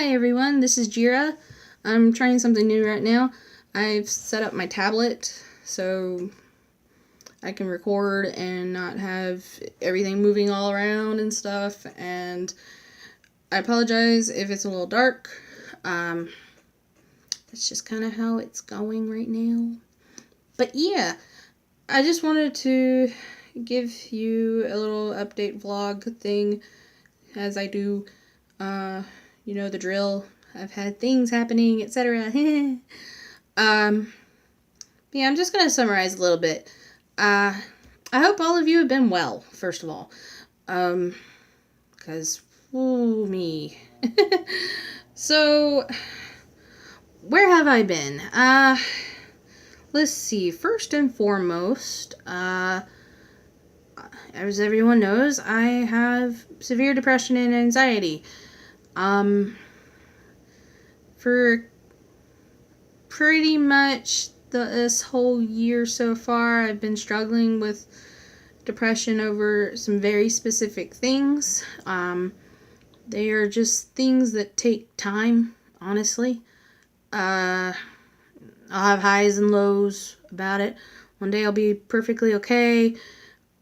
Hi everyone, this is Jiirah. I'm trying something new right now. I've set up my tablet so I can record and not have everything moving all around and stuff, and I apologize if it's a little dark. That's just kind of how it's going right now. But yeah, I just wanted to give you a little update vlog thing as I do. You know the drill. I've had things happening, etc. Yeah, I'm just going to summarize a little bit. I hope all of you have been well, first of all. Because, me. So, where have I been? Let's see. First and foremost, as everyone knows, I have severe depression and anxiety. For pretty much this whole year so far, I've been struggling with depression over some very specific things. They are just things that take time, honestly. I'll have highs and lows about it. One day I'll be perfectly okay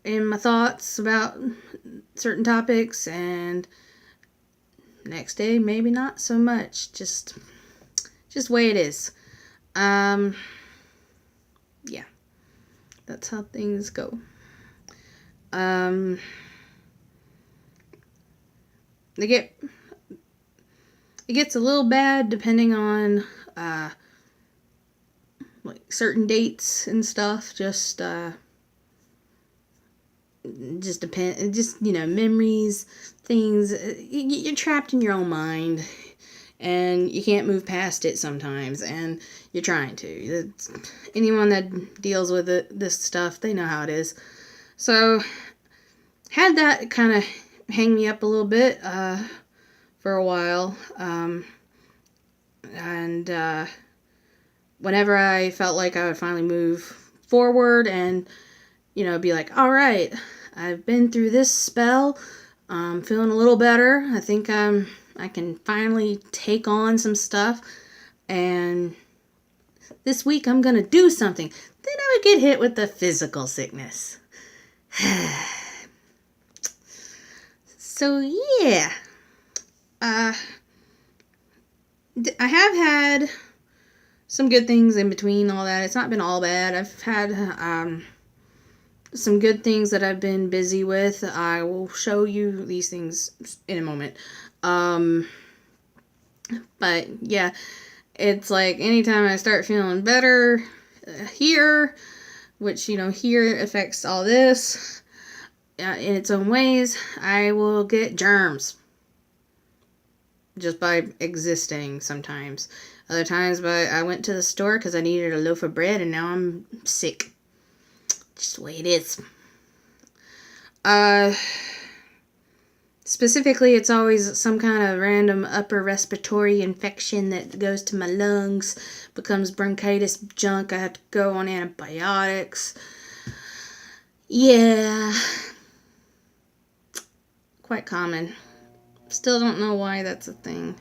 in my thoughts about certain topics, and next day maybe not so much. Just the way it is. Yeah, that's how things go. It gets a little bad depending on like certain dates and stuff. Just depend. Just, you know, memories, things. You're trapped in your own mind, and you can't move past it sometimes. And you're trying to. Anyone that deals with this stuff, they know how it is. So, had that kind of hang me up a little bit for a while. And whenever I felt like I would finally move forward and, you know, be like, all right, I've been through this spell. I'm feeling a little better. I think I can finally take on some stuff. And this week I'm going to do something. Then I would get hit with the physical sickness. So, yeah. I have had some good things in between all that. It's not been all bad. I've had some good things that I've been busy with. I will show you these things in a moment. But yeah, it's like anytime I start feeling better here, which, you know, here affects all this in its own ways, I will get germs just by existing sometimes. Other times, but I went to the store because I needed a loaf of bread, and now I'm sick. Just the way it is. Specifically, it's always some kind of random upper respiratory infection that goes to my lungs, becomes bronchitis junk. I have to go on antibiotics. Yeah. Quite common. Still don't know why that's a thing.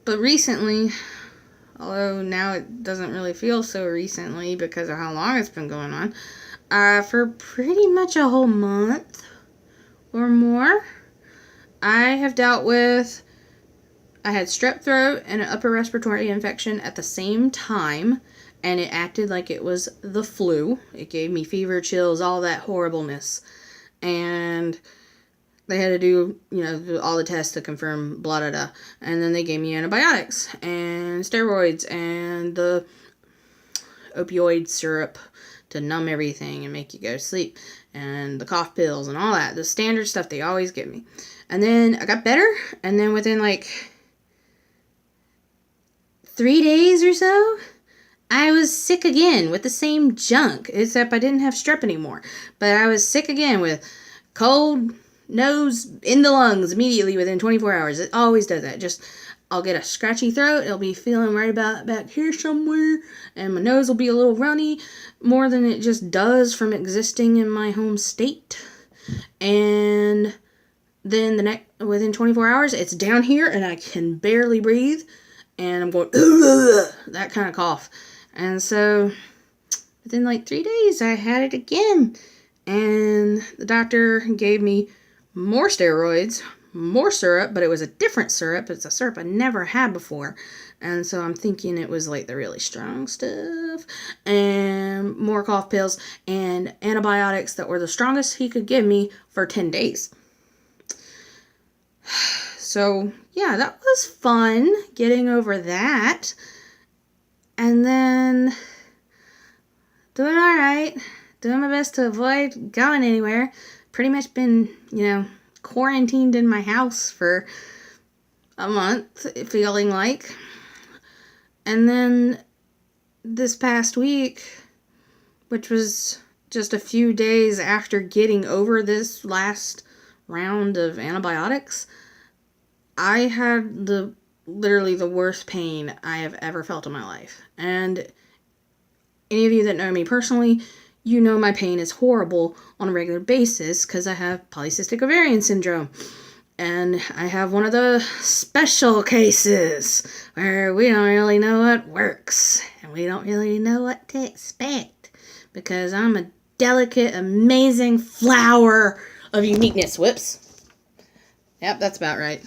But recently, although now it doesn't really feel so recently because of how long it's been going on, for pretty much a whole month or more, I have dealt with, I had strep throat and an upper respiratory infection at the same time, and it acted like it was the flu. It gave me fever, chills, all that horribleness. And they had to do, you know, all the tests to confirm blah, blah, blah. And then they gave me antibiotics and steroids and the opioid syrup to numb everything and make you go to sleep. And the cough pills and all that. The standard stuff they always give me. And then I got better. And then within like 3 days or so, I was sick again with the same junk. Except I didn't have strep anymore. But I was sick again with cold, nose in the lungs immediately within 24 hours. It always does that. Just, I'll get a scratchy throat. It'll be feeling right about back here somewhere. And my nose will be a little runny. More than it just does from existing in my home state. and then within 24 hours, it's down here, and I can barely breathe, and I'm going, that kind of cough. And so within like 3 days, I had it again, and the doctor gave me more steroids, more syrup, but it was a different syrup. It's a syrup I never had before. And so I'm thinking it was like the really strong stuff, and more cough pills and antibiotics that were the strongest he could give me for 10 days. So yeah, that was fun getting over that. And then doing all right, doing my best to avoid going anywhere. Pretty much been, quarantined in my house for a month, feeling like. And then this past week, which was just a few days after getting over this last round of antibiotics, I had literally the worst pain I have ever felt in my life. And any of you that know me personally, you know my pain is horrible on a regular basis because I have polycystic ovarian syndrome. And I have one of the special cases where we don't really know what works. And we don't really know what to expect. Because I'm a delicate, amazing flower of uniqueness. Whoops. Yep, that's about right.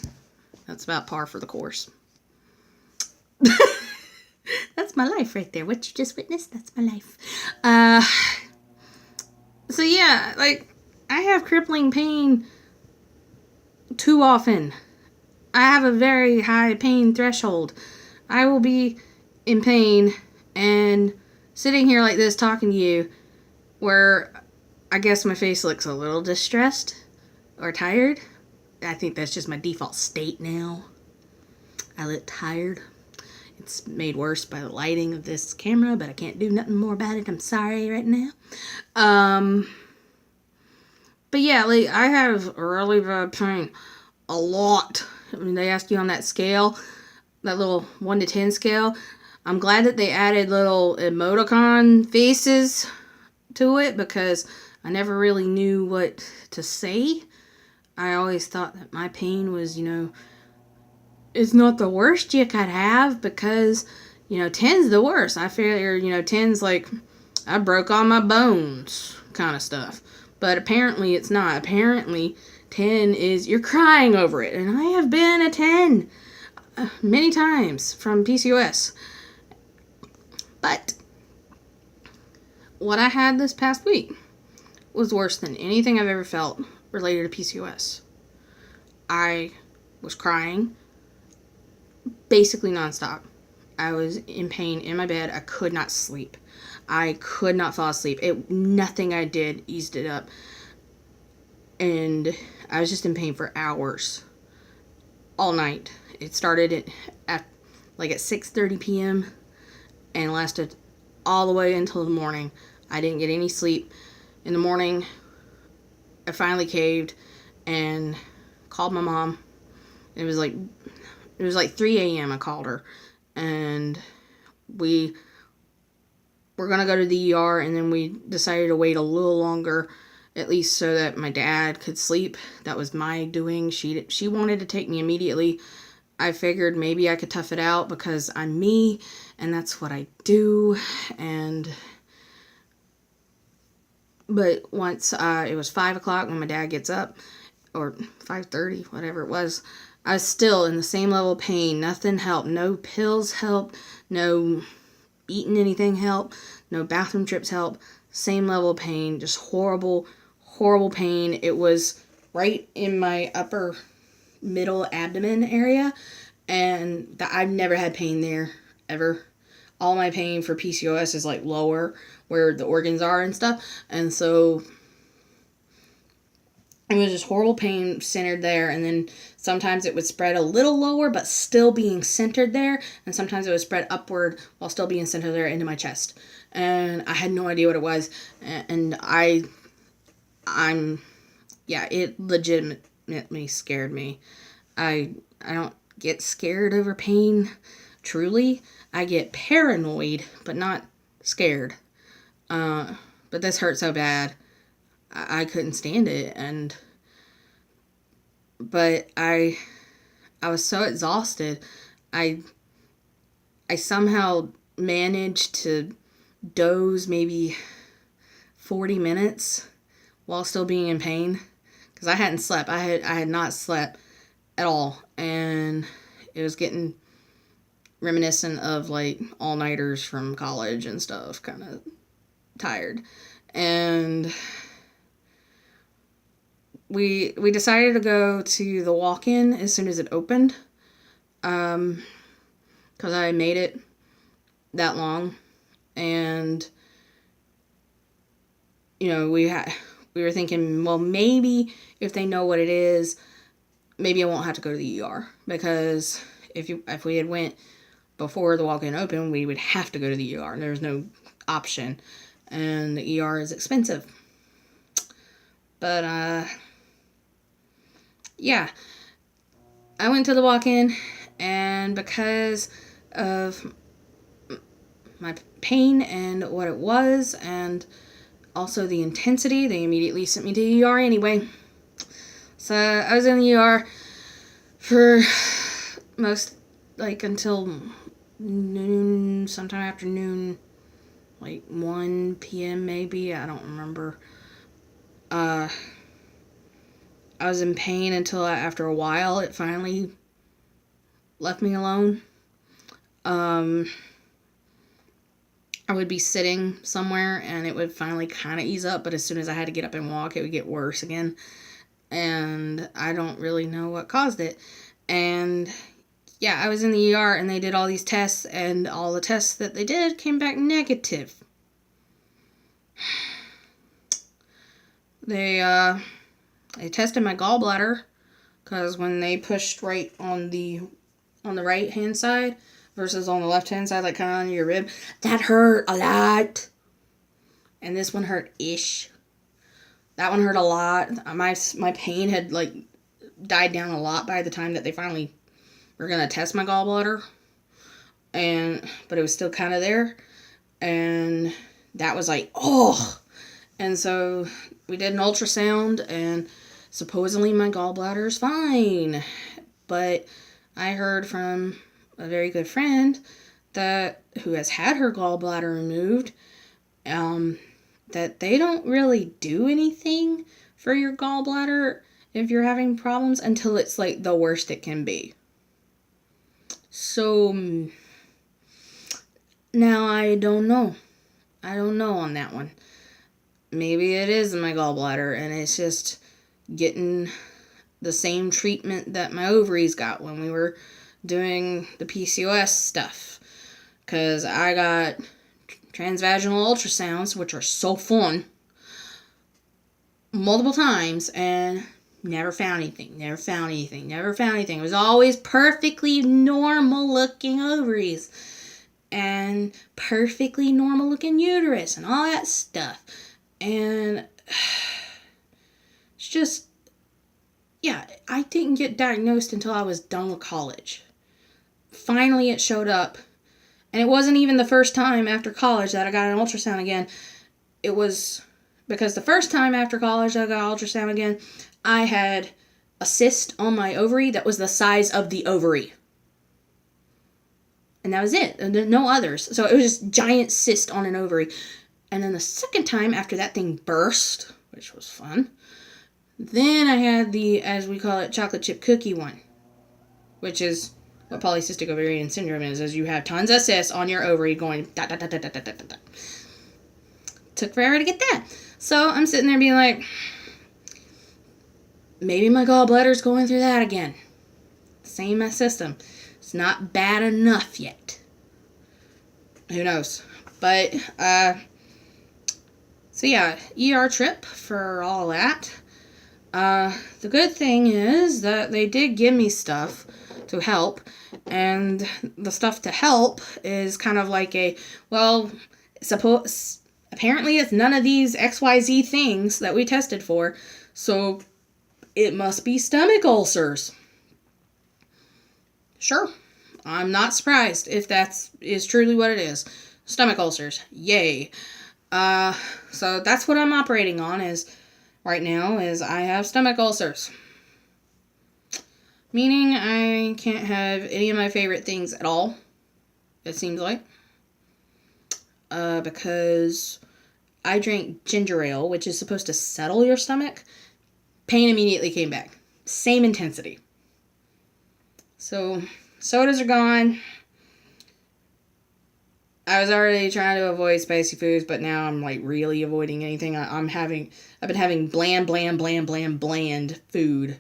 That's about par for the course. That's my life right there. What you just witnessed, that's my life. So yeah, like, I have crippling pain too often. I have a very high pain threshold. I will be in pain and sitting here like this talking to you, where I guess my face looks a little distressed or tired. I think that's just my default state now. I look tired. It's made worse by the lighting of this camera, but I can't do nothing more about it. I'm sorry right now. But yeah, like, I have really bad pain. A lot. I mean, they asked you on that scale, that little 1 to 10 scale. I'm glad that they added little emoticon faces to it, because I never really knew what to say. I always thought that my pain was, it's not the worst you could have, because, 10's the worst. I figure, 10's like, I broke all my bones kind of stuff. But apparently it's not. Apparently 10 is you're crying over it. And I have been a 10 many times from PCOS. But what I had this past week was worse than anything I've ever felt related to PCOS. I was crying basically nonstop. I was in pain in my bed. I could not sleep. I could not fall asleep. Nothing I did eased it up. And I was just in pain for hours. All night. It started at 6:30 p.m. and lasted all the way until the morning. I didn't get any sleep. In the morning, I finally caved and called my mom. It was like 3 a.m. I called her. And we were going to go to the ER, and then we decided to wait a little longer, at least so that my dad could sleep. That was my doing. She wanted to take me immediately. I figured maybe I could tough it out because I'm me, and that's what I do. But once it was 5 o'clock when my dad gets up, or 5:30, whatever it was, I was still in the same level of pain. Nothing helped. No pills helped. No eating anything helped. No bathroom trips helped. Same level of pain. Just horrible, horrible pain. It was right in my upper middle abdomen area. And I've never had pain there, ever. All my pain for PCOS is like lower, where the organs are and stuff. And so it was just horrible pain centered there, and then sometimes it would spread a little lower but still being centered there, and sometimes it would spread upward while still being centered there into my chest. And I had no idea what it was, and it legitimately scared me. I don't get scared over pain, truly. I get paranoid, but not scared. But this hurt so bad. I couldn't stand it, and but I was so exhausted. I somehow managed to doze maybe 40 minutes while still being in pain, because I hadn't slept. I had not slept at all, and it was getting reminiscent of like all-nighters from college and stuff, kind of tired. And we decided to go to the walk-in as soon as it opened, because I made it that long, and we were thinking, well, maybe if they know what it is, maybe I won't have to go to the ER, because if we had went before the walk-in opened, we would have to go to the ER, and there's no option, and the ER is expensive. But yeah, I went to the walk-in, and because of my pain and what it was, and also the intensity, they immediately sent me to the ER anyway. So I was in the ER for until noon, sometime after noon, like 1 p.m. maybe, I don't remember. I was in pain until after a while it finally left me alone. I would be sitting somewhere and it would finally kind of ease up, but as soon as I had to get up and walk, it would get worse again. And I don't really know what caused it. And yeah, I was in the ER and they did all these tests, and all the tests that they did came back negative. They tested my gallbladder, because when they pushed right on the right hand side versus on the left hand side, like kind of on your rib, that hurt a lot. And this one hurt ish. That one hurt a lot. My pain had like died down a lot by the time that they finally were gonna test my gallbladder, but it was still kind of there, and that was like, oh. And so we did an ultrasound, and supposedly my gallbladder is fine. But I heard from a very good friend who has had her gallbladder removed, that they don't really do anything for your gallbladder if you're having problems until it's like the worst it can be. So now I don't know. I don't know on that one. Maybe it is my gallbladder and it's just getting the same treatment that my ovaries got when we were doing the PCOS stuff. Because I got transvaginal ultrasounds, which are so fun, multiple times, and never found anything. It was always perfectly normal looking ovaries and perfectly normal looking uterus and all that stuff. And it's just, yeah, I didn't get diagnosed until I was done with college. Finally it showed up. And it wasn't even the first time after college that I got an ultrasound again. It was because the first time after college I got an ultrasound again, I had a cyst on my ovary that was the size of the ovary. And that was it. And no others. So it was just giant cyst on an ovary. And then the second time after that thing burst, which was fun, then I had the, as we call it, chocolate chip cookie one, which is what polycystic ovarian syndrome is you have tons of cysts on your ovary going dot, dot, dot, dot, dot, dot, dot, dot. Took forever to get that. So I'm sitting there being like, maybe my gallbladder's going through that again. Same system. It's not bad enough yet. Who knows? But, so yeah, ER trip for all that. The good thing is that they did give me stuff to help, and the stuff to help is kind of like apparently it's none of these XYZ things that we tested for, so it must be stomach ulcers. Sure, I'm not surprised if that is truly what it is. Stomach ulcers, yay. So that's what I'm operating on right now is I have stomach ulcers. Meaning I can't have any of my favorite things at all, it seems like. Because I drank ginger ale, which is supposed to settle your stomach. Pain immediately came back. Same intensity. So, sodas are gone. I was already trying to avoid spicy foods, but now I'm like really avoiding anything. I've been having bland food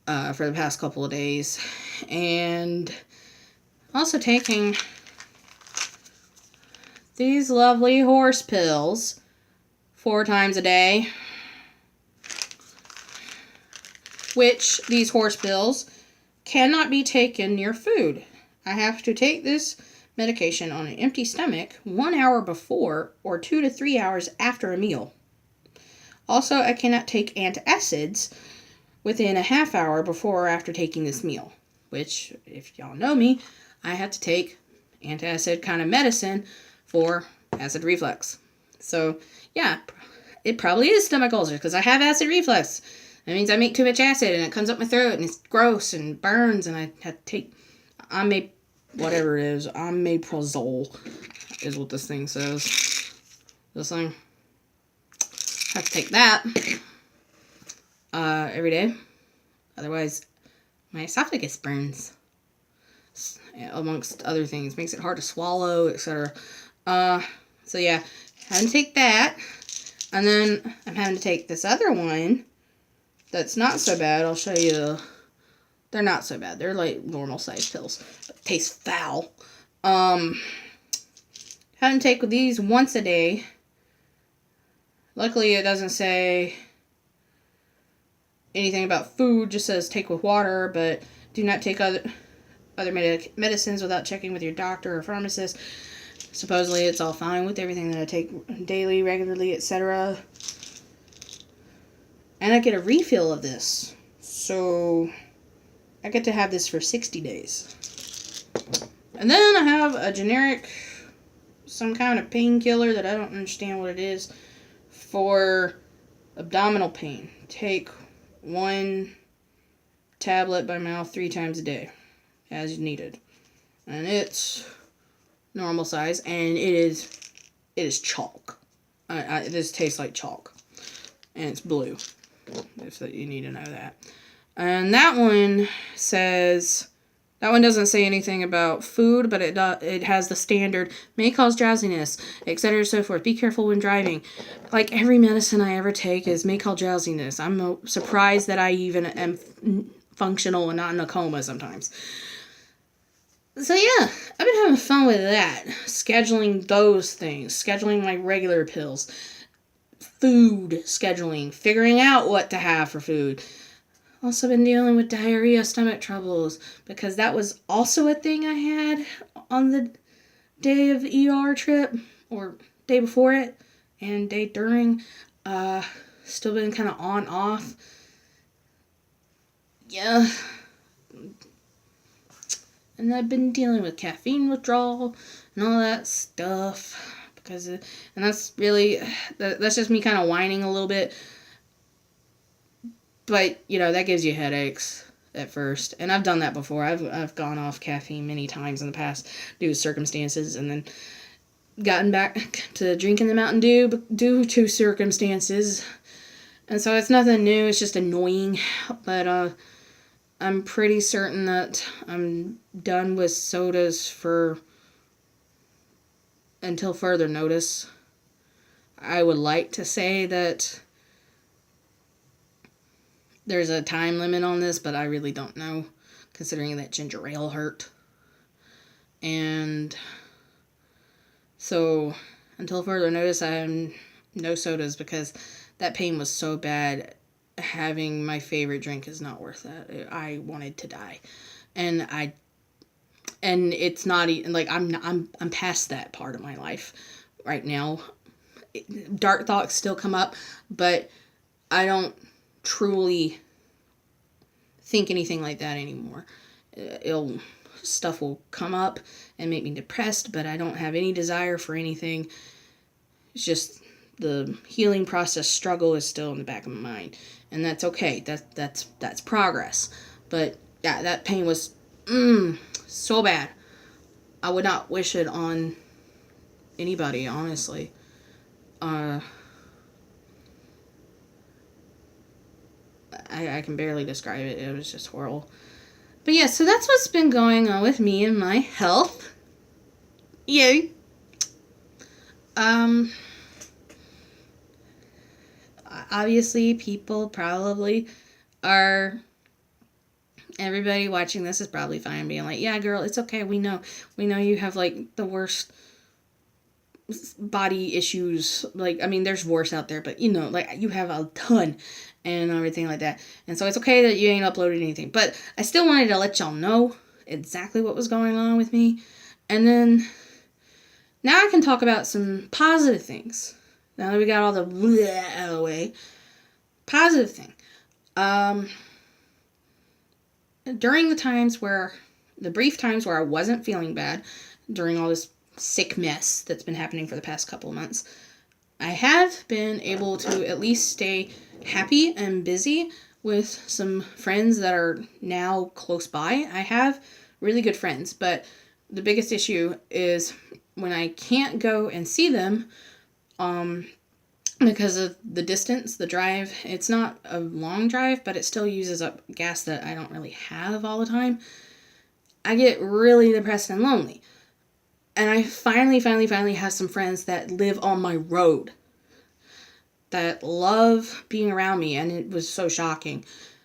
for the past couple of days. And also taking these lovely horse pills 4 times a day. Which these horse pills cannot be taken near food. I have to take this medication on an empty stomach 1 hour before or 2 to 3 hours after a meal. Also, I cannot take antacids within a half hour before or after taking this meal. Which, if y'all know me, I have to take antacid kind of medicine for acid reflux. So, yeah, it probably is stomach ulcers because I have acid reflux. That means I make too much acid and it comes up my throat and it's gross and burns and I have to take whatever it is, omeprazole is what this thing says. This thing. I have to take that every day. Otherwise, my esophagus burns. Amongst other things. Makes it hard to swallow, etc. So yeah, having to take that. And then I'm having to take this other one that's not so bad. I'll show you. They're not so bad. They're like normal size pills. But taste foul. Having to take these once a day. Luckily, it doesn't say anything about food. Just says take with water. But do not take other medicines without checking with your doctor or pharmacist. Supposedly, it's all fine with everything that I take daily, regularly, etc. And I get a refill of this. So, I get to have this for 60 days. And then I have a generic, some kind of painkiller that I don't understand what it is, for abdominal pain. Take 1 tablet by mouth 3 times a day, as needed. And it's normal size, and it is chalk. This tastes like chalk. And it's blue, if you need to know that. And that one doesn't say anything about food, but it has the standard, may cause drowsiness, etc. so forth. Be careful when driving. Like every medicine I ever take may cause drowsiness. I'm surprised that I even am functional and not in a coma sometimes. So yeah, I've been having fun with that. Scheduling those things. Scheduling my regular pills. Food scheduling. Figuring out what to have for food. Also been dealing with diarrhea, stomach troubles. Because that was also a thing I had on the day of the ER trip. Or day before it. And day during. Still been kind of on, off. Yeah. And I've been dealing with caffeine withdrawal and all that stuff. And that's really, that's just me kind of whining a little bit. But, that gives you headaches at first. And I've done that before. I've gone off caffeine many times in the past due to circumstances. And then gotten back to drinking the Mountain Dew due to circumstances. And so it's nothing new. It's just annoying. But, I'm pretty certain that I'm done with sodas until further notice. I would like to say that there's a time limit on this, but I really don't know, considering that ginger ale hurt. And so, until further notice, I have no sodas because that pain was so bad. Having my favorite drink is not worth that. I wanted to die, and it's not even like I'm past that part of my life right now. Dark thoughts still come up, but I don't truly think anything like that anymore. Stuff will come up and make me depressed, but I don't have any desire for anything. It's just the healing process struggle is still in the back of my mind. And that's okay. That's progress. But yeah, that pain was so bad. I would not wish it on anybody, honestly. I can barely describe it. It was just horrible. But yeah, so that's what's been going on with me and my health. Yay. Obviously, people probably are. Everybody watching this is probably fine being like, yeah, girl, it's okay. We know you have like the worst body issues. Like, I mean, there's worse out there, but like you have a ton and everything like that. And so it's okay that you ain't uploaded anything. But I still wanted to let y'all know exactly what was going on with me. And then now I can talk about some positive things. Now that we got all the bleh out of the way. Positive thing. During the brief times where I wasn't feeling bad, during all this sick mess that's been happening for the past couple of months, I have been able to at least stay happy and busy with some friends that are now close by. I have really good friends, but the biggest issue is when I can't go and see them, because of the distance, the drive. It's not a long drive, but it still uses up gas that I don't really have all the time. I get really depressed and lonely. And I finally have some friends that live on my road that love being around me. And it was so shocking,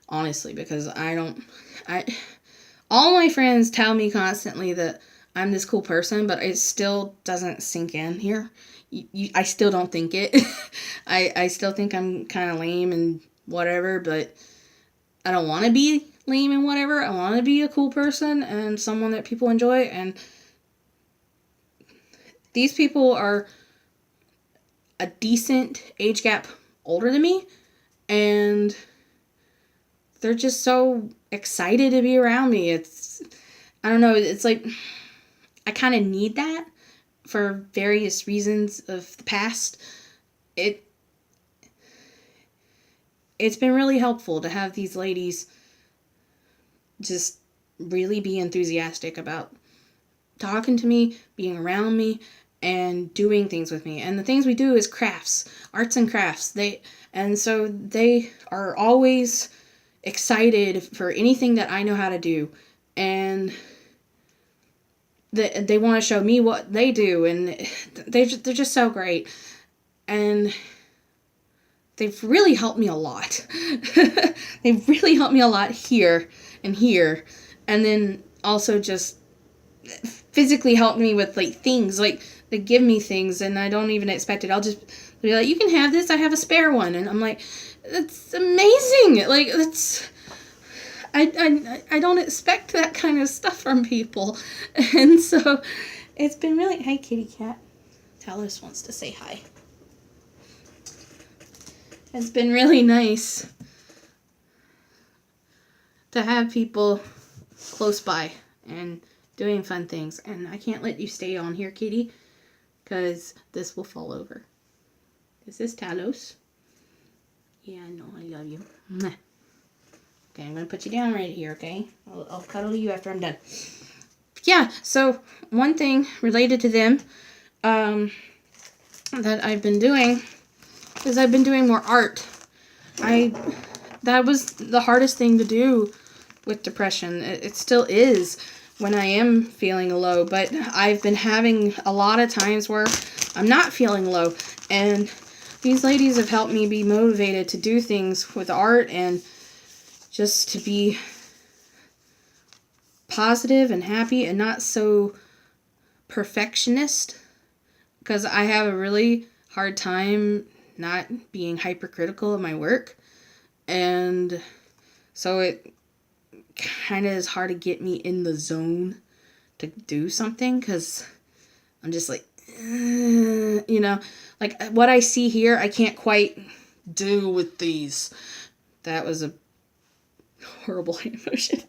honestly, because all my friends tell me constantly that I'm this cool person, but it still doesn't sink in here. I still don't think it. I still think I'm kind of lame and whatever, but I don't want to be lame and whatever. I want to be a cool person and someone that people enjoy. And these people are a decent age gap older than me, and they're just so excited to be around me. I don't know, it's like I kind of need that for various reasons of the past. It's been really helpful to have these ladies just really be enthusiastic about talking to me, being around me, and doing things with me. And the things we do is crafts, arts and crafts. And so they are always excited for anything that I know how to do. And they want to show me what they do, and they're just so great. And they've really helped me a lot. They've really helped me a lot here and here. And then also just physically help me with like things. Like they give me things and I don't even expect it. I'll just be like, you can have this. I have a spare one. And I'm like, that's amazing. Like that's... I don't expect that kind of stuff from people. And so it's been really... Hi, kitty cat. Talos wants to say hi. It's been really nice to have people close by and doing fun things. And I can't let you stay on here, kitty, because this will fall over. This is Talos. Yeah, I know. I love you. Mwah. Okay, I'm going to put you down right here, okay? I'll cuddle you after I'm done. Yeah, so one thing related to them that I've been doing is I've been doing more art. That was the hardest thing to do with depression. It still is when I am feeling low, but I've been having a lot of times where I'm not feeling low. And these ladies have helped me be motivated to do things with art and just to be positive and happy and not so perfectionist, because I have a really hard time not being hypercritical of my work, and so it kind of is hard to get me in the zone to do something, because I'm just like, like what I see here I can't quite do with these. That was a horrible emotion.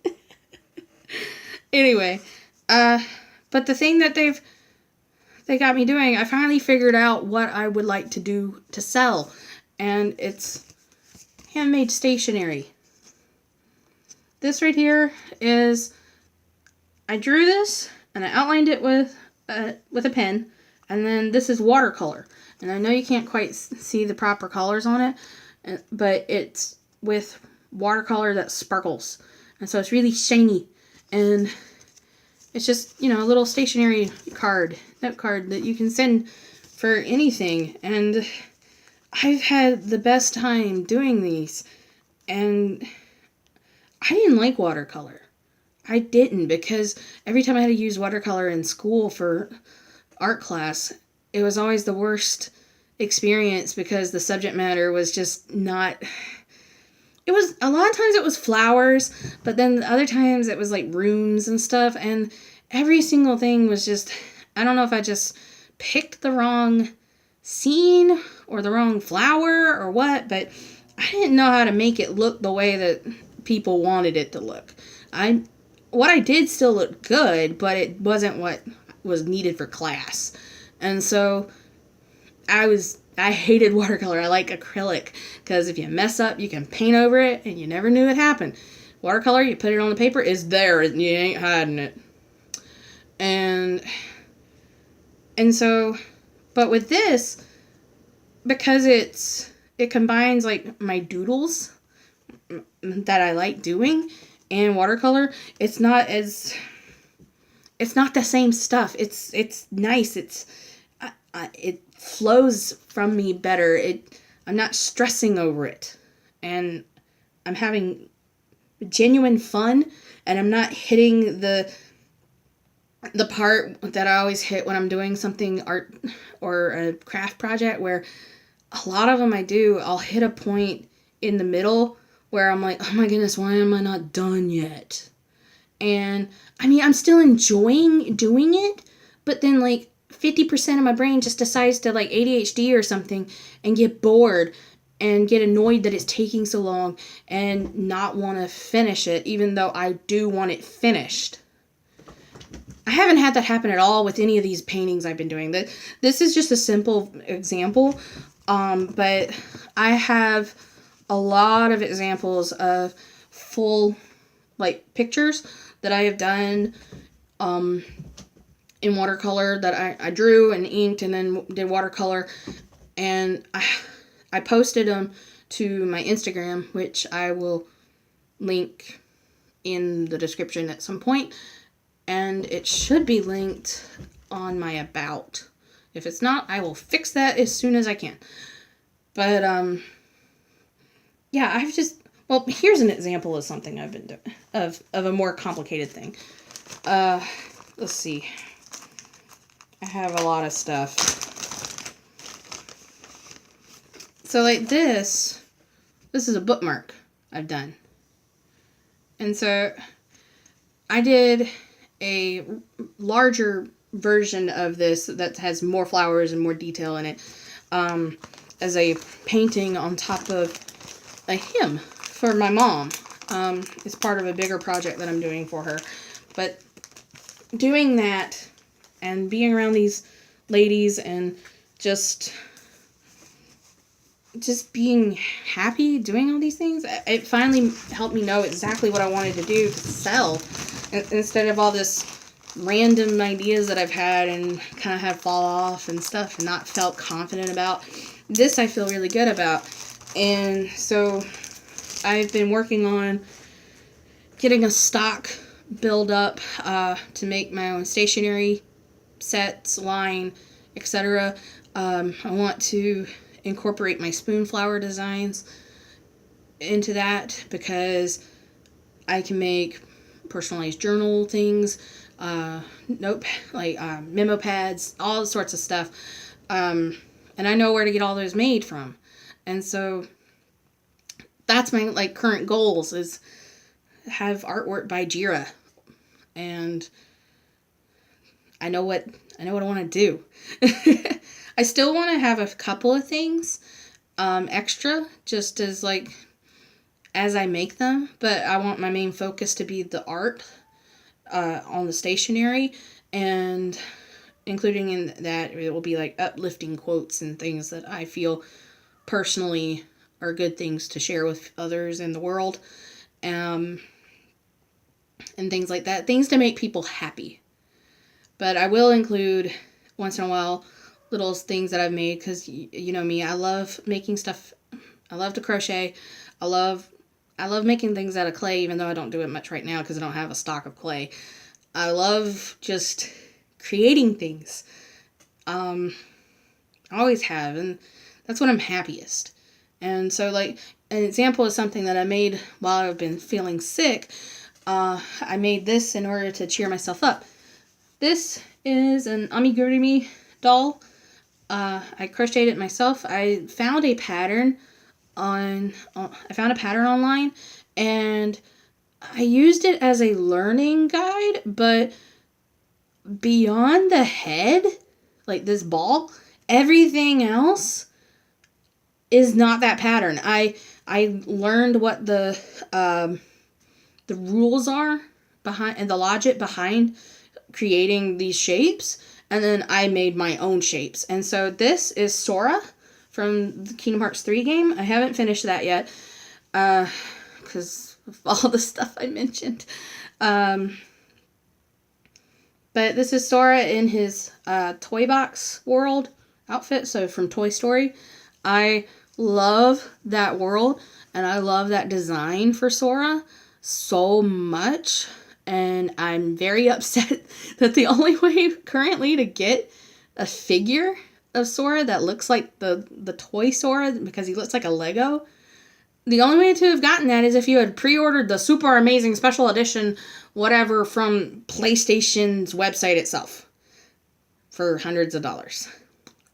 Anyway, but the thing that they got me doing, I finally figured out what I would like to do to sell, and it's handmade stationery. this right here is, I drew this and I outlined it with a pen, and then this is watercolor. And I know you can't quite see the proper colors on it, but it's with watercolor that sparkles. And so it's really shiny. And it's just, a little stationery note card that you can send for anything. And I've had the best time doing these. And I didn't like watercolor. I didn't, because every time I had to use watercolor in school for art class, it was always the worst experience because the subject matter was just not... It was, a lot of times it was flowers, but then other times it was like rooms and stuff, and every single thing was just, I don't know if I just picked the wrong scene or the wrong flower or what, but I didn't know how to make it look the way that people wanted it to look. What I did still looked good, but it wasn't what was needed for class. And so I hated watercolor. I like acrylic, because if you mess up, you can paint over it, and you never knew it happened. Watercolor, you put it on the paper, it's there, and you ain't hiding it. And so, but with this, because it combines like my doodles that I like doing and watercolor, it's not the same stuff. It's nice. It flows from me better. I'm not stressing over it, and I'm having genuine fun, and I'm not hitting the part that I always hit when I'm doing something art or a craft project, where a lot of them I'll hit a point in the middle where I'm like, oh my goodness, why am I not done yet? And I mean, I'm still enjoying doing it, but then like 50% of my brain just decides to like ADHD or something and get bored and get annoyed that it's taking so long and not want to finish it, even though I do want it finished. I haven't had that happen at all with any of these paintings I've been doing. This is just a simple example, but I have a lot of examples of full like pictures that I have done in watercolor that I drew and inked and then did watercolor, and I posted them to my Instagram, which I will link in the description at some point, and it should be linked on my about. If it's not, I will fix that as soon as I can. But yeah, here's an example of something I've been doing, of a more complicated thing. Let's see. I have a lot of stuff. So like this is a bookmark I've done. And so I did a larger version of this that has more flowers and more detail in it, as a painting on top of a hymn for my mom. It's part of a bigger project that I'm doing for her. But doing that and being around these ladies and just being happy doing all these things, it finally helped me know exactly what I wanted to do to sell, instead of all this random ideas that I've had and kind of had fall off and stuff and not felt confident about. This I feel really good about. And so I've been working on getting a stock build up to make my own stationery sets, line, etc. I want to incorporate my spoon flower designs into that, because I can make personalized journal things, memo pads, all sorts of stuff. And I know where to get all those made from. And so that's my current goals, is have artwork by Jiirah. And I know what I want to do. I still want to have a couple of things extra, just as as I make them, but I want my main focus to be the art on the stationery, and including in that it will be uplifting quotes and things that I feel personally are good things to share with others in the world. and things like that. Things to make people happy. But I will include, once in a while, little things that I've made, because you know me, I love making stuff. I love to crochet. I love making things out of clay, even though I don't do it much right now because I don't have a stock of clay. I love just creating things. I always have, and that's when I'm happiest. And so, like, an example of something that I made while I've been feeling sick, I made this in order to cheer myself up. This is an amigurumi doll. I crocheted it myself. I found a pattern online, and I used it as a learning guide, but beyond the head, like this ball, everything else is not that pattern. I learned what the rules are behind and the logic behind creating these shapes, and then I made my own shapes. And so this is Sora from the Kingdom Hearts 3 game. I haven't finished that yet because of all the stuff I mentioned. But this is Sora in his toy box world outfit, so from Toy Story. I love that world, and I love that design for Sora so much. And I'm very upset that the only way currently to get a figure of Sora that looks like the toy Sora, because he looks like a Lego, the only way to have gotten that is if you had pre-ordered the super amazing special edition whatever from PlayStation's website itself for hundreds of dollars.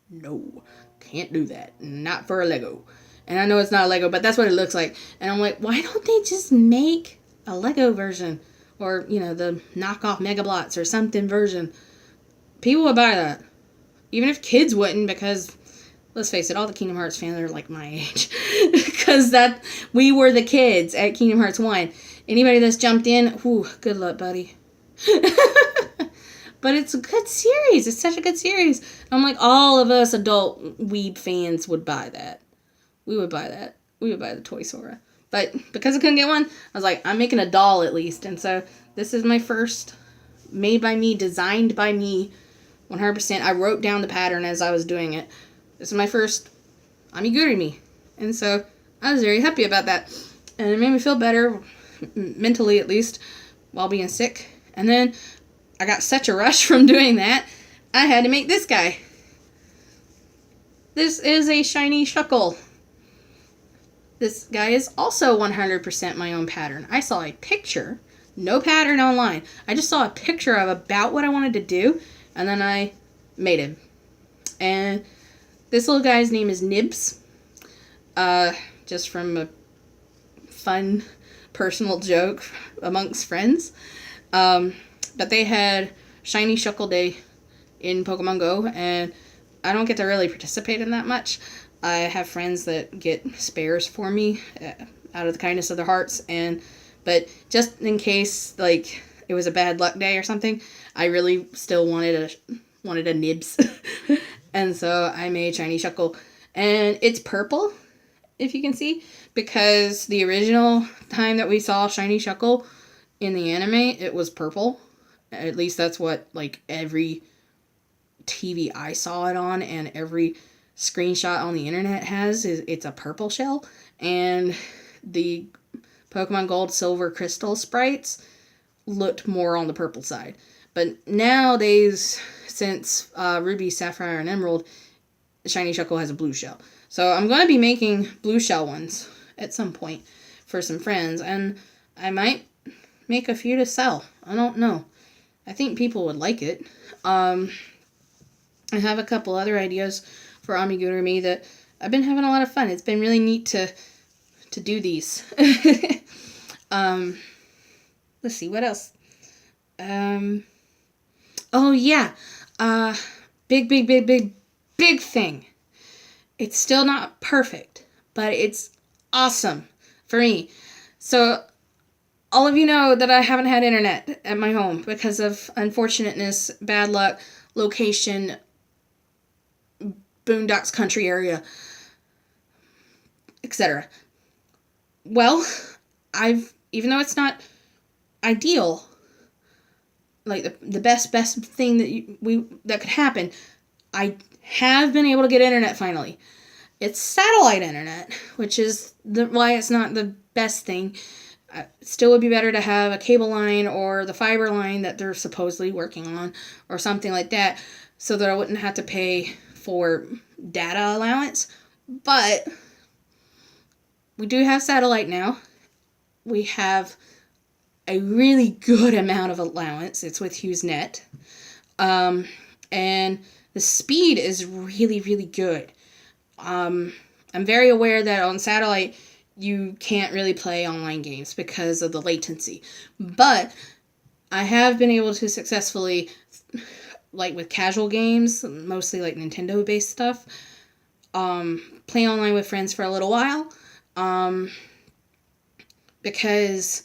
No, can't do that. Not for a Lego. And I know it's not a Lego, but that's what it looks like. And I'm like, why don't they just make a Lego version? Or, you know, the knockoff Mega Blots or something version. People would buy that. Even if kids wouldn't, because, let's face it, all the Kingdom Hearts fans are like my age. Because we were the kids at Kingdom Hearts 1. Anybody that's jumped in, whew, good luck, buddy. But it's a good series. It's such a good series. I'm like, all of us adult weeb fans would buy that. We would buy that. We would buy the toy Sora. But because I couldn't get one, I was like, I'm making a doll at least. And so this is my first made by me, designed by me, 100%. I wrote down the pattern as I was doing it. This is my first amigurumi. And so I was very happy about that. And it made me feel better, mentally at least, while being sick. And then I got such a rush from doing that, I had to make this guy. This is a shiny shuckle. This guy is also 100% my own pattern. I saw a picture, no pattern online. I just saw a picture of about what I wanted to do, and then I made him. And this little guy's name is Nibs. Just from a fun personal joke amongst friends. But they had Shiny Shuckle Day in Pokemon Go, and I don't get to really participate in that much. I have friends that get spares for me out of the kindness of their hearts, but just in case like it was a bad luck day or something, I really still wanted a Nibs, and so I made Shiny Shuckle, and it's purple, if you can see, because the original time that we saw Shiny Shuckle in the anime, it was purple. At least that's what like every TV I saw it on, and every screenshot on the internet it's a purple shell, and the Pokemon Gold, Silver, Crystal sprites looked more on the purple side. But nowadays, since Ruby, Sapphire, and Emerald, Shiny Shuckle has a blue shell. So I'm going to be making blue shell ones at some point for some friends, and I might make a few to sell. I don't know. I think people would like it. I have a couple other ideas for amigurumi that I've been having a lot of fun. It's been really neat to do these. Let's see, what else? Oh yeah. Big thing. It's still not perfect, but it's awesome for me. So all of you know that I haven't had internet at my home because of unfortunateness, bad luck, location, boondocks country area, etc. Well, even though it's not ideal, like the best thing that could happen. I have been able to get internet finally. It's satellite internet, which is why it's not the best thing. It still would be better to have a cable line or the fiber line that they're supposedly working on or something like that, so that I wouldn't have to pay for data allowance. But we do have satellite now. We have a really good amount of allowance. It's with HughesNet. And the speed is really, really good. I'm very aware that on satellite, you can't really play online games because of the latency. But I have been able to successfully, like with casual games, mostly like Nintendo-based stuff, play online with friends for a little while. Because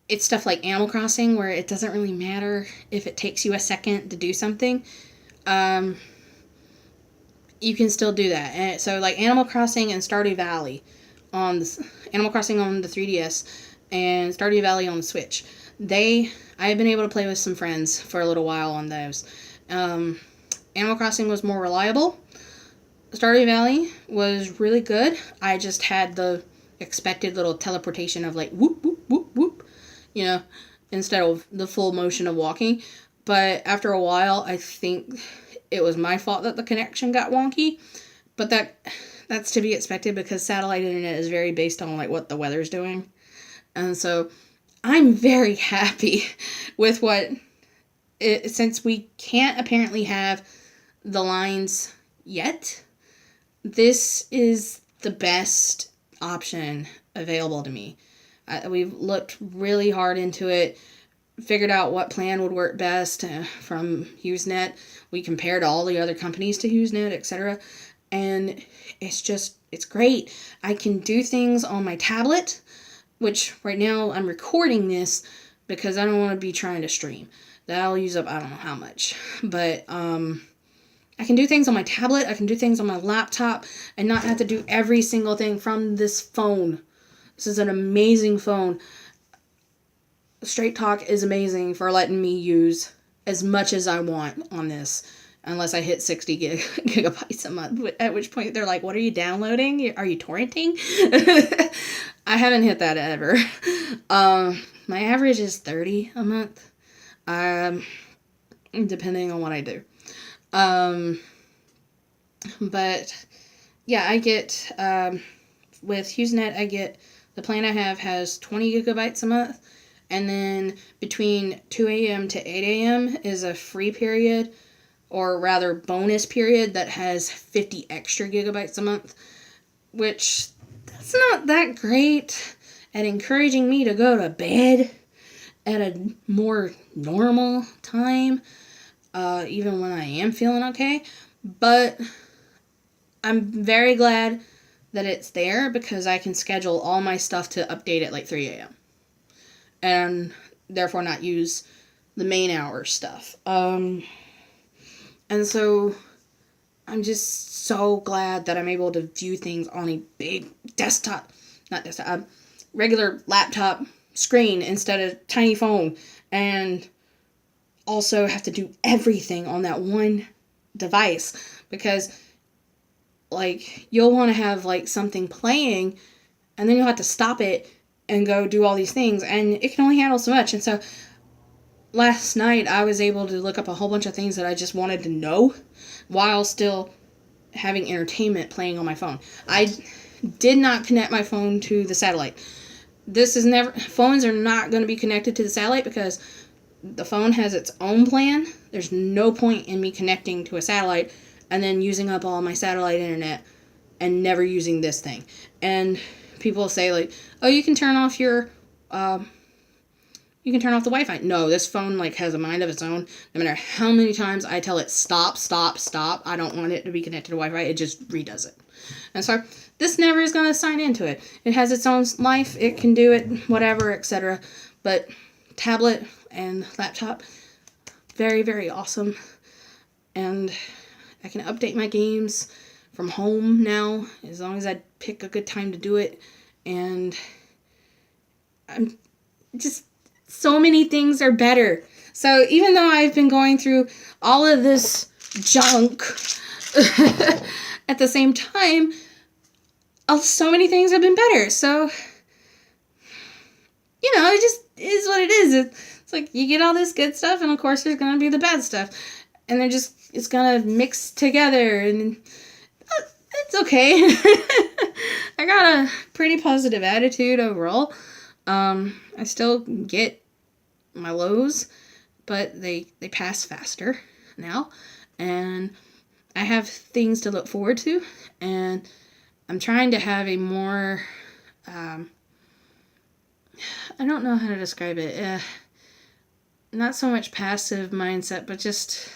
it's stuff like Animal Crossing where it doesn't really matter if it takes you a second to do something. You can still do that. And so like Animal Crossing and Stardew Valley Animal Crossing on the 3DS and Stardew Valley on the Switch. I have been able to play with some friends for a little while on those. Animal Crossing was more reliable. Stardew Valley was really good. I just had the expected little teleportation of like whoop, whoop, whoop, whoop, instead of the full motion of walking. But after a while, I think it was my fault that the connection got wonky. But that's to be expected because satellite internet is very based on like what the weather's doing. And so I'm very happy with since we can't apparently have the lines yet, this is the best option available to me. We've looked really hard into it, figured out what plan would work best from HughesNet. We compared all the other companies to HughesNet, etc. And it's great. I can do things on my tablet, which right now I'm recording this because I don't want to be trying to stream. That'll use up I don't know how much. But I can do things on my tablet, I can do things on my laptop, and not have to do every single thing from this phone. This is an amazing phone. Straight Talk is amazing for letting me use as much as I want on this, unless I hit 60 gigabytes a month, at which point they're like, what are you downloading? Are you torrenting? I haven't hit that ever. My average is 30 a month, depending on what I do. But yeah, I get, with HughesNet, the plan I have has 20 gigabytes a month. And then between 2 a.m. to 8 a.m. is a free period, or rather bonus period, that has 50 extra gigabytes a month, which that's not that great at encouraging me to go to bed at a more normal time, even when I am feeling okay. But I'm very glad that it's there because I can schedule all my stuff to update at like 3 a.m. and therefore not use the main hour stuff. And so I'm just so glad that I'm able to view things on a big regular laptop screen instead of tiny phone, and also have to do everything on that one device because like you'll want to have like something playing and then you'll have to stop it and go do all these things, and it can only handle so much. And so last night I was able to look up a whole bunch of things that I just wanted to know while still having entertainment playing on my phone. I did not connect my phone to the satellite. Phones are not going to be connected to the satellite because the phone has its own plan. There's no point in me connecting to a satellite and then using up all my satellite internet and never using this thing. And people say like, oh, you can turn off the Wi-Fi. No, this phone like has a mind of its own. No matter how many times I tell it stop, I don't want it to be connected to Wi-Fi, it just redoes it. And so this never is going to sign into it. It has its own life. It can do it, whatever, etc. But tablet and laptop, very, very awesome. And I can update my games from home now, as long as I pick a good time to do it. And I'm just, so many things are better. So even though I've been going through all of this junk at the same time, so many things have been better. So, it just is what it is. It's like you get all this good stuff, and of course there's going to be the bad stuff. And it's going to mix together, and it's okay. I got a pretty positive attitude overall. I still get my lows, but they pass faster now, and I have things to look forward to, and I'm trying to have a more, I don't know how to describe it, not so much passive mindset, but just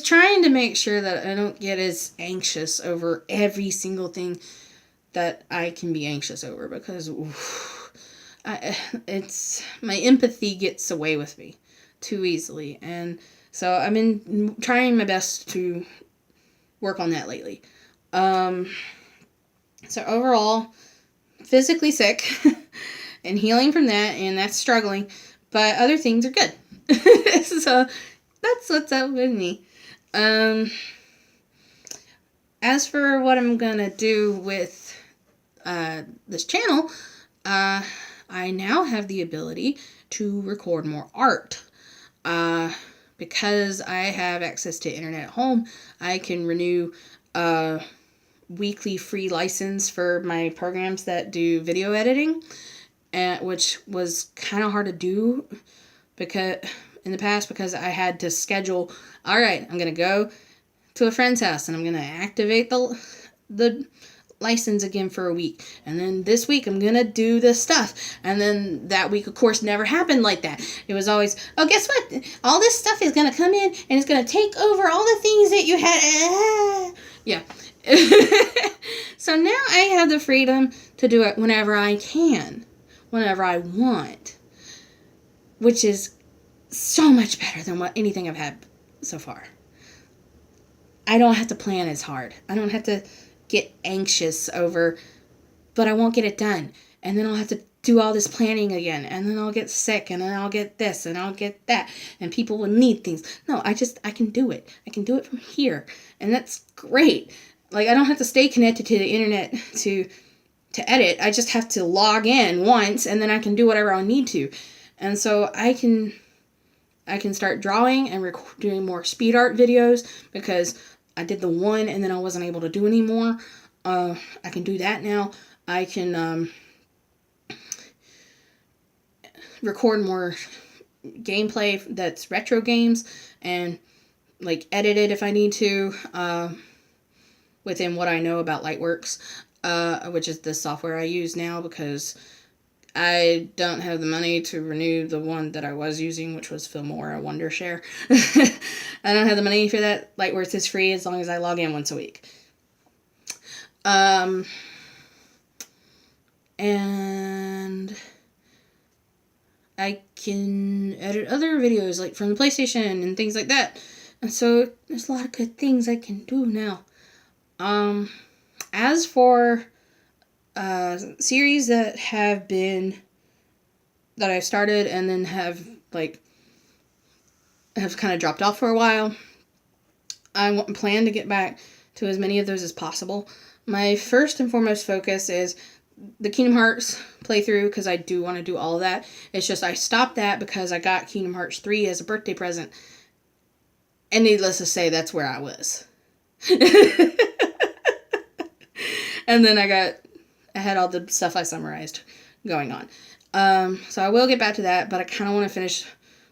trying to make sure that I don't get as anxious over every single thing that I can be anxious over, because my empathy gets away with me too easily, and so I've been trying my best to work on that lately. So overall, physically sick and healing from that, and that's struggling, but other things are good. So that's what's up with me. As for what I'm gonna do with this channel, I now have the ability to record more art. Because I have access to internet at home, I can renew a weekly free license for my programs that do video editing, which was kind of hard to do because in the past, because I had to schedule, all right, I'm going to go to a friend's house and I'm going to activate the license again for a week, and then this week I'm gonna do this stuff, and then that week of course never happened like that. It was always, oh, guess what, all this stuff is gonna come in and it's gonna take over all the things that you had. Yeah. So now I have the freedom to do it whenever I can, whenever I want, which is so much better than anything I've had so far. I don't have to plan as hard. I don't have to get anxious over, but I won't get it done, and then I'll have to do all this planning again, and then I'll get sick, and then I'll get this, and I'll get that, and people will need things. No, I can do it. I can do it from here, and that's great. Like, I don't have to stay connected to the internet to edit. I just have to log in once, and then I can do whatever I need to. And so I can start drawing and doing more speed art videos, because I did the one and then I wasn't able to do anymore. I can do that now. I can record more gameplay that's retro games and like edit it if I need to within what I know about Lightworks, which is the software I use now, because I don't have the money to renew the one that I was using, which was Filmora Wondershare. I don't have the money for that. Lightworks is free as long as I log in once a week. And I can edit other videos, like from the PlayStation and things like that. And so there's a lot of good things I can do now. As for series that I've started and then have kind of dropped off for a while, I plan to get back to as many of those as possible. My first and foremost focus is the Kingdom Hearts playthrough, because I do want to do all of that. It's just I stopped that because I got Kingdom Hearts 3 as a birthday present, and needless to say, that's where I was. And then I had all the stuff I summarized going on. So I will get back to that, but I kind of want to finish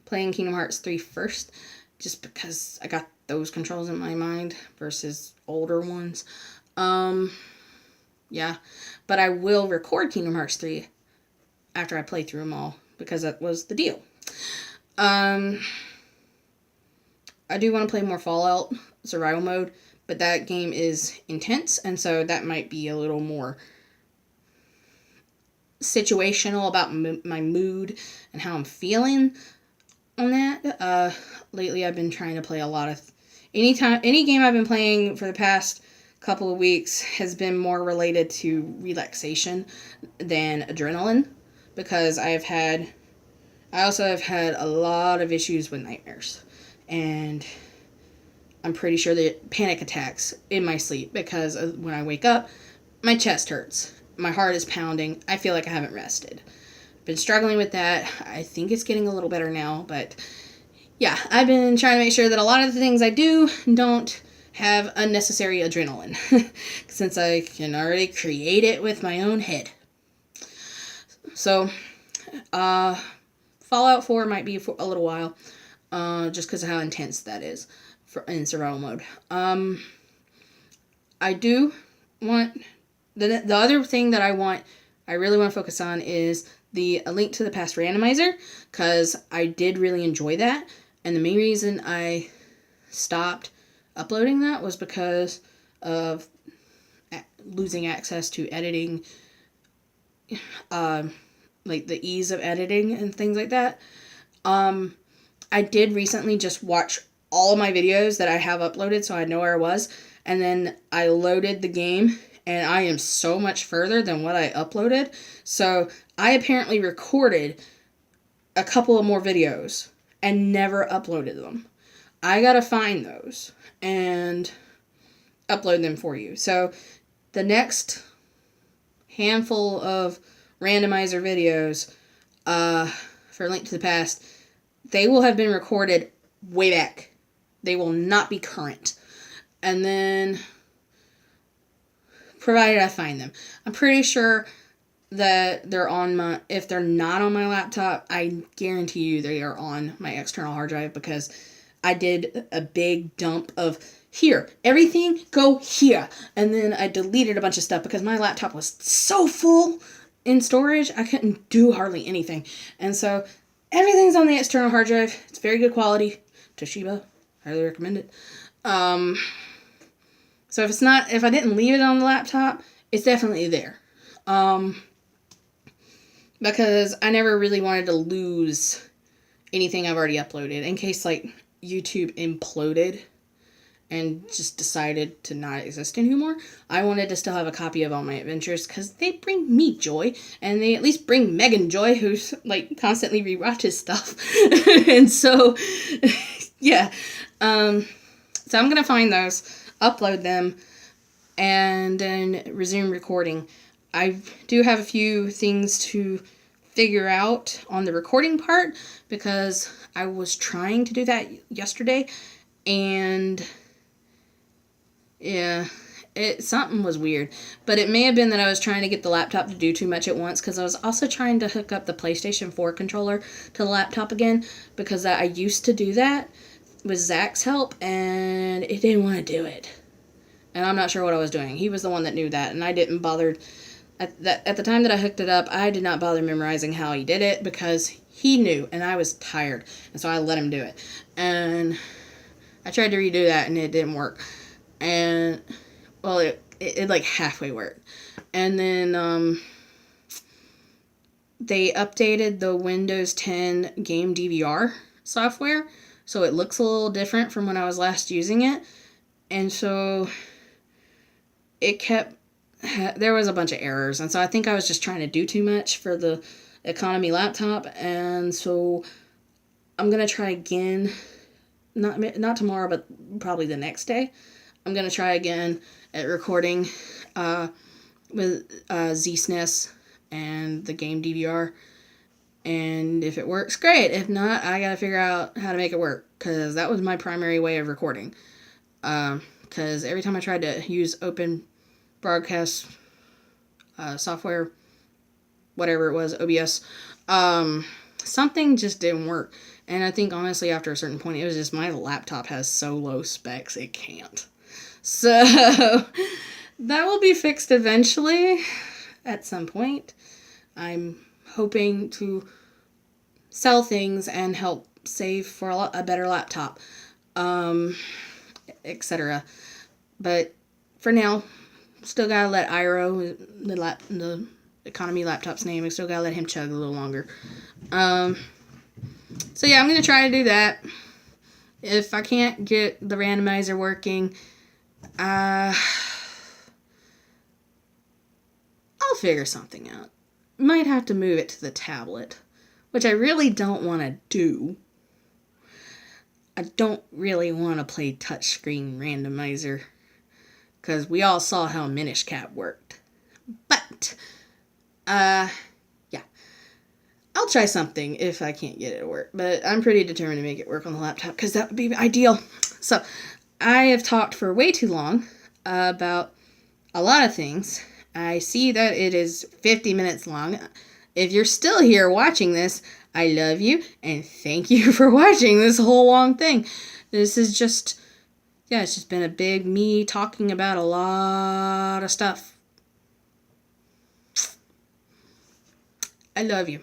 playing Kingdom Hearts 3 first, just because I got those controls in my mind versus older ones. Yeah, but I will record Kingdom Hearts 3 after I play through them all, because that was the deal. I do want to play more Fallout survival mode, but that game is intense, and so that might be a little more situational about my mood and how I'm feeling on that. Lately I've been trying to play a lot of any game I've been playing for the past couple of weeks has been more related to relaxation than adrenaline, because I've had I also have had a lot of issues with nightmares. And I'm pretty sure that panic attacks in my sleep because when I wake up, my chest hurts. My heart is pounding. I feel like I haven't rested. Been struggling with that. I think it's getting a little better now, but yeah, I've been trying to make sure that a lot of the things I do don't have unnecessary adrenaline since I can already create it with my own head. So, Fallout 4 might be for a little while, just because of how intense that is in survival mode. I do want the other thing that I really want to focus on is the A Link to the Past randomizer, because I did really enjoy that, and the main reason I stopped uploading that was because of losing access to editing, like the ease of editing and things like that. I did recently just watch all of my videos that I have uploaded so I know where I was, and then I loaded the game, and I am so much further than what I uploaded. So I apparently recorded a couple of more videos and never uploaded them. I gotta find those and upload them for you. So the next handful of randomizer videos for Link to the Past, they will have been recorded way back. They will not be current. And then, provided I find them, I'm pretty sure that they're on my, if they're not on my laptop, I guarantee you they are on my external hard drive, because I did a big dump of, here, everything go here. And then I deleted a bunch of stuff because my laptop was so full in storage, I couldn't do hardly anything. And so everything's on the external hard drive. It's very good quality. Toshiba, highly recommend it. So if I didn't leave it on the laptop, it's definitely there. Because I never really wanted to lose anything I've already uploaded in case like YouTube imploded and just decided to not exist anymore. I wanted to still have a copy of all my adventures because they bring me joy, and they at least bring Megan joy, who's like constantly rewatches stuff. And so, yeah. So I'm gonna find those, upload them, and then resume recording. I do have a few things to figure out on the recording part because I was trying to do that yesterday, and yeah, something was weird. But it may have been that I was trying to get the laptop to do too much at once, because I was also trying to hook up the PlayStation 4 controller to the laptop again, because I used to do that with Zach's help, and it didn't want to do it. And I'm not sure what I was doing. He was the one that knew that, and I didn't bother. At the time that I hooked it up, I did not bother memorizing how he did it, because he knew, and I was tired. And so I let him do it. And I tried to redo that, and it didn't work. And, well, it like halfway worked. And then they updated the Windows 10 game DVR software, so it looks a little different from when I was last using it. And so it kept, there was a bunch of errors, and so I think I was just trying to do too much for the economy laptop, and so I'm going to try again, not tomorrow, but probably the next day. I'm going to try again at recording with ZSNES and the game DVR, and if it works, great. If not, I got to figure out how to make it work, because that was my primary way of recording. Because every time I tried to use open broadcast software, whatever it was, OBS, something just didn't work. And I think, honestly, after a certain point, it was just my laptop has so low specs, it can't. So, that will be fixed eventually, at some point. I'm hoping to sell things and help save for a better laptop, etc. But for now, still gotta let Iro, the economy laptop's name, I still gotta let him chug a little longer. So yeah, I'm gonna try to do that. If I can't get the randomizer working, I'll figure something out. Might have to move it to the tablet, which I really don't want to do. I don't really want to play touchscreen randomizer, because we all saw how Minish Cap worked. But, yeah. I'll try something if I can't get it to work. But I'm pretty determined to make it work on the laptop, because that would be ideal. So, I have talked for way too long about a lot of things. I see that it is 50 minutes long. If you're still here watching this, I love you, and thank you for watching this whole long thing. This is just, it's just been a big me talking about a lot of stuff. I love you.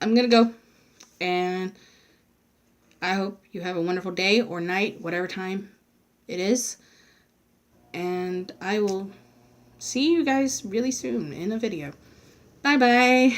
I'm gonna go, and I hope you have a wonderful day or night, whatever time it is. And I will see you guys really soon in a video. Bye-bye.